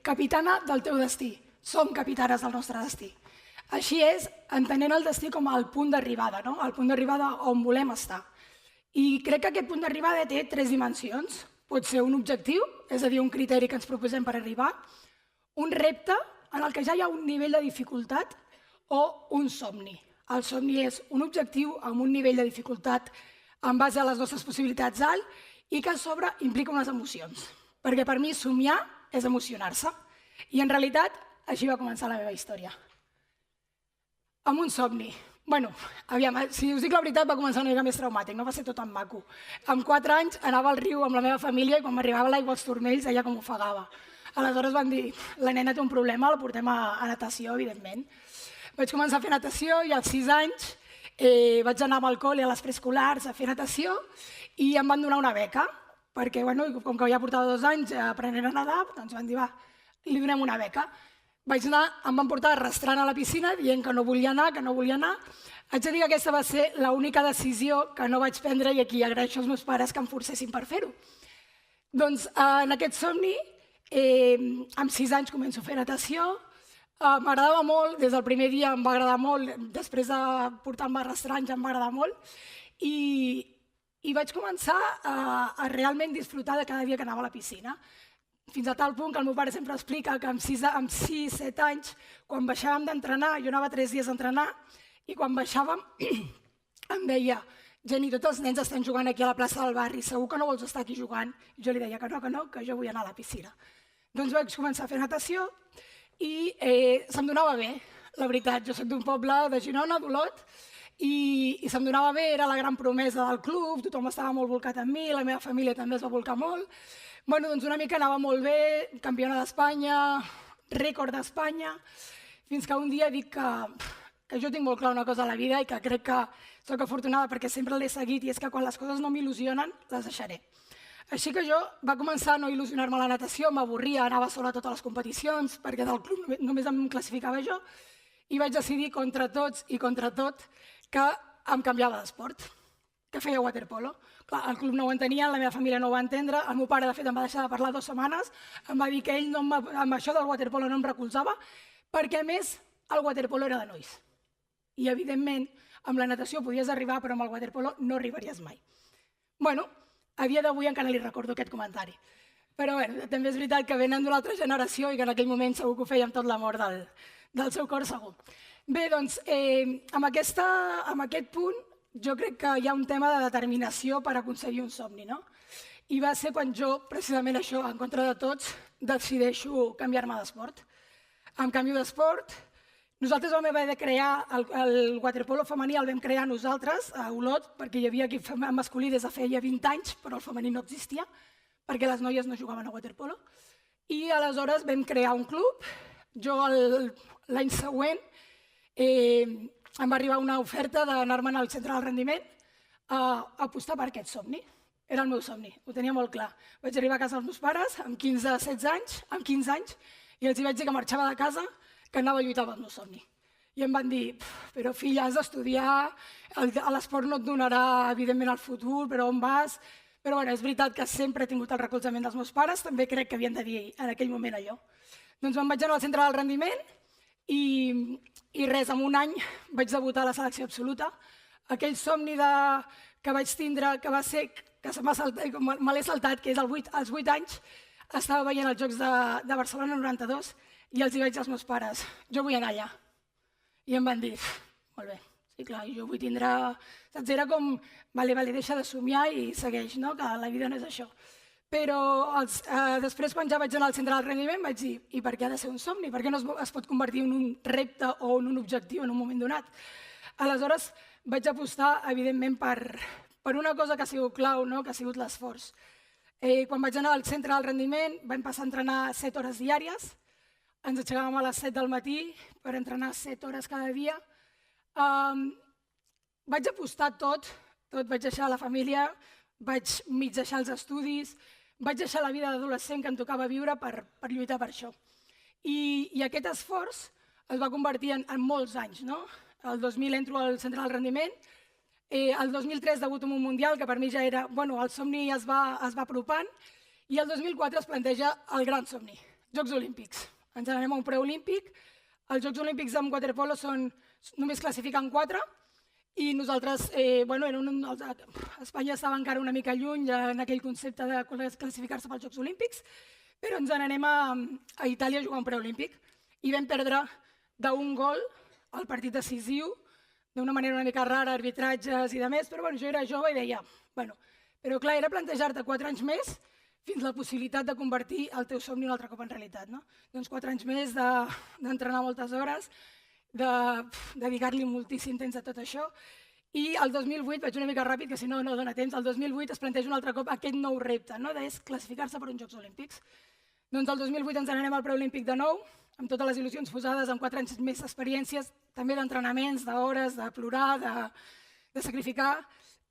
capitana del teu destí. Som capitanes del nostre destí. Així és, entenent el destí com el punt d'arribada, el punt d'arribada on volem estar. I crec que aquest punt d'arribada té 3 dimensions. Pot ser un objectiu, és a dir, un criteri que ens proposem per arribar, un repte en el que ja hi ha un nivell de dificultat o un somni. El somni és un objectiu amb un nivell de dificultat en base a les nostres possibilitats alt i que a sobre implica unes emocions. Perquè per mi somiar és emocionar-se. I en realitat així va començar la meva història. Amb un somni. Aviam, si us dic la veritat va començar una mica més traumàtic, no va ser tot tan maco. Amb 4 anys anava al riu amb la meva família i quan m'arribava l'aigua als turmells ella com ofegava. Aleshores van dir, la nena té un problema, la portem a natació, evidentment. Vaig començar a fer natació i als 6 anys vaig anar amb el col·le a les preescolars a fer natació i em van donar una beca, perquè com que ja portava 2 anys aprenent a nedar, doncs van dir, va, li donem una beca. Vaig anar, em van portar arrastrant a la piscina dient que no volia anar, que no volia anar. Haig de dir que aquesta va ser l'única decisió que no vaig prendre i aquí agraeixo als meus pares que em forcessin per fer-ho. Doncs en aquest somni, amb 6 anys començo a fer natació. M'agradava molt, des del primer dia em va agradar molt, després de portar-me arrastrant ja em va agradar molt i vaig començar a realment disfrutar de cada dia que anava a la piscina. Fins a tal punt que el meu pare sempre explica que amb 6-7 anys, quan baixàvem d'entrenar, jo anava 3 dies a entrenar, i quan baixàvem em deia, Jenny, tots els nens estan jugant aquí a la plaça del barri, segur que no vols estar aquí jugant? Jo li deia que no, que jo vull anar a la piscina. Doncs vaig començar a fer natació i se'm donava bé, la veritat. Jo soc d'un poble de Girona, d'Olot, i se'm donava bé, era la gran promesa del club, tothom estava molt volcat amb mi, la meva família també es va volcar molt. Doncs una mica anava molt bé, campiona d'Espanya, rècord d'Espanya, fins que un dia dic que jo tinc molt clar una cosa a la vida i que crec que soc afortunada perquè sempre l'he seguit i és que quan les coses no m'il·lusionen, les deixaré. Així que jo va començar a no il·lusionar-me la natació, m'avorria, anava sola a totes les competicions perquè del club només em classificava jo i vaig decidir contra tots i contra tot que em canviava d'esport, que feia waterpolo. Clar, el club no ho entenia, la meva família no ho va entendre, el meu pare de fet em va deixar de parlar 2 setmanes, em va dir que ell amb això del waterpolo no em recolzava perquè a més el waterpolo era de nois. I evidentment amb la natació podies arribar però amb el waterpolo no arribaries mai. A dia d'avui encara li recordo aquest comentari. Però també és veritat que venen d'una altra generació i que en aquell moment segur que ho feia amb tot l'amor del seu cor segur. Bé, doncs, amb aquest punt jo crec que hi ha un tema de determinació per aconseguir un somni, no? I va ser quan jo, precisament això, en contra de tots, decideixo canviar-me d'esport. Em canvio d'esport. Nosaltres vam haver de crear el waterpolo femení, el vam crear nosaltres a Olot, perquè hi havia equip masculí des de feia 20 anys, però el femení no existia, perquè les noies no jugaven a waterpolo. I aleshores vam crear un club. Jo l'any següent em va arribar una oferta d'anar-me'n al centre del rendiment a apostar per aquest somni. Era el meu somni, ho tenia molt clar. Vaig arribar a casa dels meus pares amb 15 anys, i els vaig dir que marxava de casa, que anava a lluitar pel meu somni. I em van dir, però filla, has d'estudiar, l'esport no et donarà, evidentment, el futur, però on vas? Però és veritat que sempre he tingut el recolzament dels meus pares, també crec que havien de dir en aquell moment allò. Doncs me'n vaig anar al centre del rendiment i res, en un any vaig debutar a la selecció absoluta. Aquell somni que vaig tindre, que va ser, que me l'he saltat, que és als 8 anys, estava veient els Jocs de Barcelona 92 i els vaig dir als meus pares, jo vull anar allà. I em van dir, molt bé, sí, clar, jo vull tindre... Saps, era com, vale, deixa de somiar i segueix, no? Que la vida no és això. Però després, quan ja vaig anar al centre del rendiment, vaig dir, i per què ha de ser un somni? Per què no es pot convertir en un repte o en un objectiu en un moment donat? Aleshores, vaig apostar, evidentment, per una cosa que ha sigut clau, que ha sigut l'esforç. Quan vaig anar al centre del rendiment, vam passar a entrenar 7 hores diàries. Ens aixecàvem a les 7 del matí per entrenar 7 hores cada dia. Vaig apostar tot, vaig deixar la família, vaig mig deixar els estudis, vaig deixar la vida d'adolescent que em tocava viure per lluitar per això. I aquest esforç es va convertir en molts anys. El 2000 entro al centre del rendiment, el 2003 debuto en un mundial, que per mi ja era... El somni es va apropant, i el 2004 es planteja el gran somni. Jocs Olímpics. Ens n'anem a un preolímpic. Els Jocs Olímpics en waterpolo només classifiquen 4 i nosaltres, Espanya estava encara una mica lluny en aquell concepte de classificar-se pels Jocs Olímpics, però ens n'anem a Itàlia a jugar un preolímpic i vam perdre d'un gol el partit decisiu, d'una manera una mica rara, arbitratges i de més, però jo era jove i deia, però clar, era plantejar-te 4 anys més fins la possibilitat de convertir el teu somni un altre cop en realitat. Doncs 4 anys més d'entrenar moltes hores, de dedicar-li moltíssim temps a tot això, i el 2008, vaig una mica ràpid, que si no, no dona temps, el 2008 es planteja un altre cop aquest nou repte, és classificar-se per uns Jocs Olímpics. Doncs el 2008 ens n'anem al preolímpic de nou, amb totes les il·lusions posades, amb 4 anys més d'experiències, també d'entrenaments, d'hores, de plorar, de sacrificar,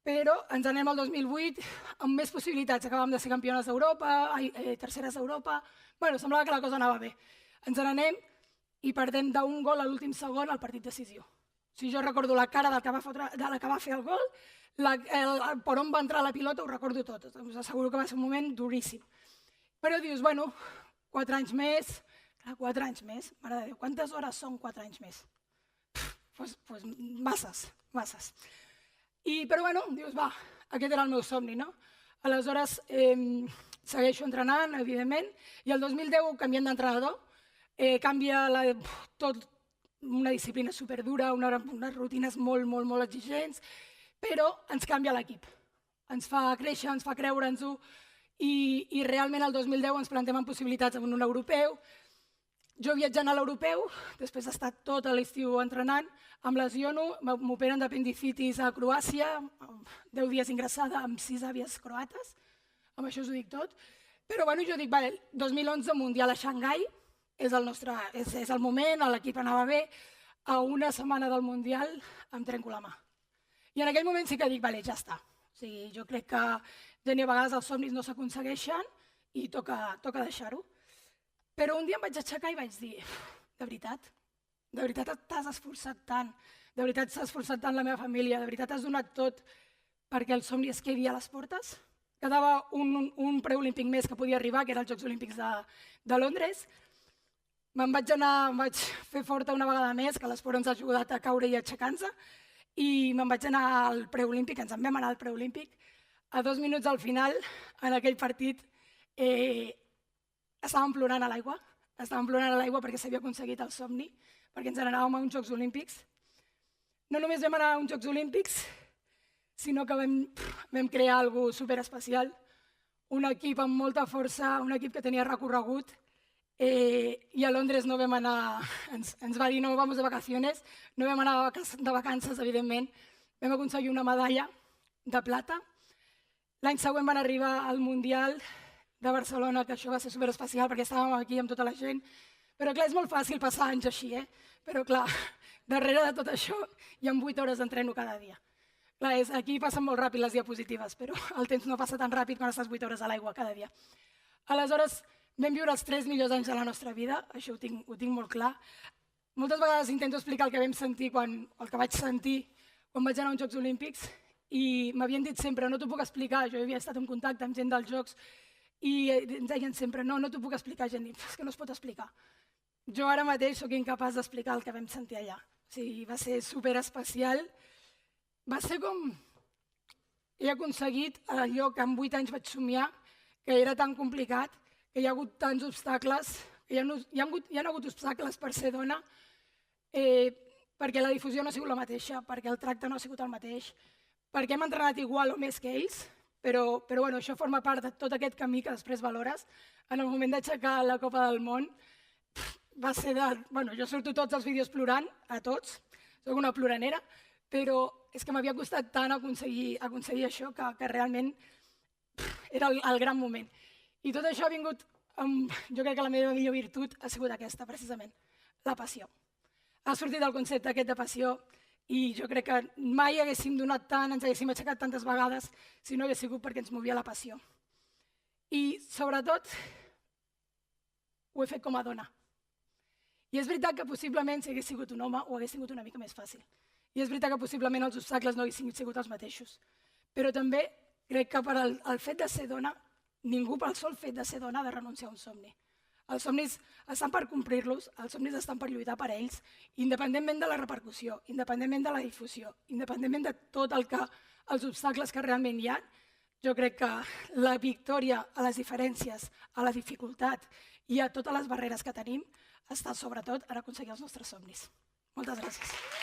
però ens n'anem al 2008 amb més possibilitats. Acabàvem de ser campiones d'Europa, terceres d'Europa. Semblava que la cosa anava bé. Ens n'anem i perdem d'un gol a l'últim segon al partit decisió. Jo recordo la cara de la que va fer el gol, per on va entrar la pilota, ho recordo tot. Us asseguro que va ser un moment duríssim. Però dius, 4 anys més, 4 anys més, mare de Déu, quantes hores són 4 anys més? Doncs masses. Però dius, aquest era el meu somni, no? Aleshores, segueixo entrenant, evidentment, i el 2010 canviem d'entrenador, canvia tot una disciplina superdura, unes rutines molt exigents, però ens canvia l'equip. Ens fa créixer, ens fa creure'ns-ho, i realment el 2010 ens plantem en possibilitats en un europeu. Jo viatjant a l'europeu, després d'estar tot l'estiu entrenant, em lesiono, m'operen d'apendicitis a Croàcia, 10 dies ingressada amb 6 àvies croates, amb això us ho dic tot. Però jo dic, 2011 Mundial a Xangai, és el moment, l'equip anava bé, a una setmana del Mundial em trenco la mà. I en aquell moment sí que dic, ja està. Jo crec que a vegades els somnis no s'aconsegueixen i toca deixar-ho. Però un dia em vaig aixecar i vaig dir, de veritat t'has esforçat tant, de veritat s'ha esforçat tant la meva família, de veritat has donat tot perquè el somni es quedi a les portes? Quedava un preolímpic més que podia arribar, que era els Jocs Olímpics de Londres. Me'n vaig anar, vaig fer forta una vegada més, que l'esport ens ha ajudat a caure i aixecar-nos, i me'n vaig anar al preolímpic, ens en vam anar al preolímpic. A 2 minuts al final, en aquell partit, estàvem plorant a l'aigua perquè s'havia aconseguit el somni, perquè ens n'anàvem a uns Jocs Olímpics. No només vam anar a uns Jocs Olímpics, sinó que vam crear alguna cosa superespecial, un equip amb molta força, un equip que tenia recorregut, i a Londres no vam anar, ens va dir no vamos de vacaciones, no vam anar de vacances, evidentment, vam aconseguir una medalla de plata. L'any següent van arribar al Mundial de Barcelona, que això va ser superespecial perquè estàvem aquí amb tota la gent. Però clar, és molt fàcil passar anys així, però clar, darrere de tot això hi ha 8 hores d'entreno cada dia. Clar, aquí passen molt ràpid les diapositives, però el temps no passa tan ràpid quan estàs 8 hores a l'aigua cada dia. Aleshores, vam viure els 3 millors anys de la nostra vida, això ho tinc molt clar. Moltes vegades intento explicar el que vam sentir, el que vaig sentir quan vaig anar a uns Jocs Olímpics, i m'havien dit sempre, no t'ho puc explicar, jo havia estat en contacte amb gent dels Jocs, i ens deien sempre, no t'ho puc explicar, gent, és que no es pot explicar. Jo ara mateix sóc incapaç d'explicar el que vam sentir allà. O sigui, va ser superespecial. Va ser com... He aconseguit allò que en 8 anys vaig somiar, que era tan complicat, que hi ha hagut tants obstacles, hi ha hagut obstacles per ser dona, perquè la difusió no ha sigut la mateixa, perquè el tracte no ha sigut el mateix, perquè hem entrenat igual o més que ells, però això forma part de tot aquest camí que després valores. En el moment d'aixecar la Copa del Món, va ser de... Jo surto tots els vídeos plorant, a tots, soc una ploranera, però és que m'havia costat tant aconseguir això que realment era el gran moment. I tot això ha vingut, jo crec que la meva millor virtut ha sigut aquesta, precisament, la passió. Ha sortit el concepte aquest de passió i jo crec que mai haguéssim donat tant, ens haguéssim aixecat tantes vegades si no hagués sigut perquè ens movia la passió. I, sobretot, ho he fet com a dona. I és veritat que possiblement si hagués sigut un home ho hagués sigut una mica més fàcil. I és veritat que possiblement els obstacles no haguessin sigut els mateixos. Però també crec que per el fet de ser dona, ningú pel sol fet de ser dona ha de renunciar a un somni. Els somnis estan per complir-los, els somnis estan per lluitar per ells, independentment de la repercussió, independentment de la difusió, independentment de tot els obstacles que realment hi ha. Jo crec que la victòria a les diferències, a la dificultat i a totes les barreres que tenim està sobretot en aconseguir els nostres somnis. Moltes gràcies.